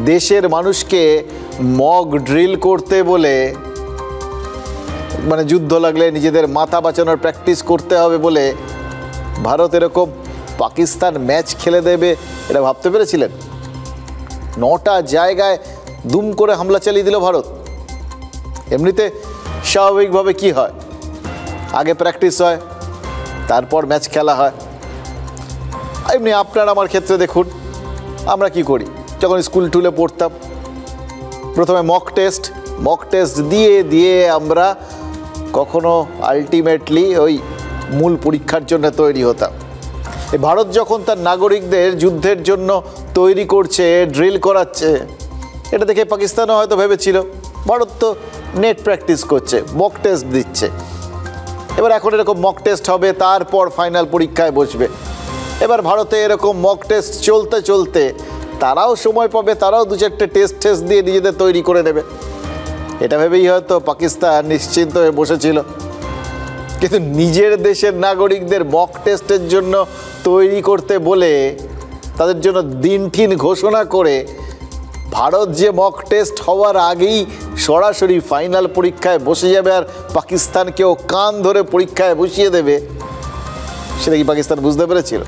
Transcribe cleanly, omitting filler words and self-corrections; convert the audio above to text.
দেশের মানুষকে mock drill করতে বলে, মানে যুদ্ধ লাগলে নিজেদের মাথা বাঁচানোর প্র্যাকটিস করতে হবে বলে ভারত এরকম পাকিস্তান ম্যাচ খেলে দেবে এটা ভাবতে পেরেছিলেন? 9টা জায়গায় দুম করে হামলা চালিয়ে দিল ভারত। এমনিতে স্বাভাবিকভাবে কি হয়, আগে প্র্যাকটিস হয়, তারপর ম্যাচ খেলা হয়। এমনি আপনার আমার ক্ষেত্রে দেখুন, আমরা কি করি, যখন স্কুল টুলে পড়তাম প্রথমে মক টেস্ট দিয়ে দিয়ে আমরা কখনো আলটিমেটলি ওই মূল পরীক্ষার জন্য তৈরি হতাম। এই ভারত যখন তার নাগরিকদের যুদ্ধের জন্য তৈরি করছে, ড্রিল করাচ্ছে, এটা দেখে পাকিস্তানও হয়তো ভেবেছিল ভারত তো নেট প্র্যাকটিস করছে, মক টেস্ট দিচ্ছে, এবার এখন এরকম মক টেস্ট হবে, তারপর ফাইনাল পরীক্ষায় বসবে। এবার ভারতে এরকম মক টেস্ট চলতে চলতে তারাও সময় পাবে, তারাও 2-4টে টেস্ট দিয়ে নিজেদের তৈরি করে নেবে, এটা ভেবেই হয়তো পাকিস্তান নিশ্চিন্ত হয়ে বসেছিল। কিন্তু নিজের দেশের নাগরিকদের মক টেস্টের জন্য তৈরি করতে বলে, তাদের জন্য দিন ঠিন ঘোষণা করে ভারত যে মক টেস্ট হওয়ার আগেই সরাসরি ফাইনাল পরীক্ষায় বসে যাবে আর পাকিস্তানকেও কান ধরে পরীক্ষায় বসিয়ে দেবে, সেটা কি পাকিস্তান বুঝতে পেরেছিল?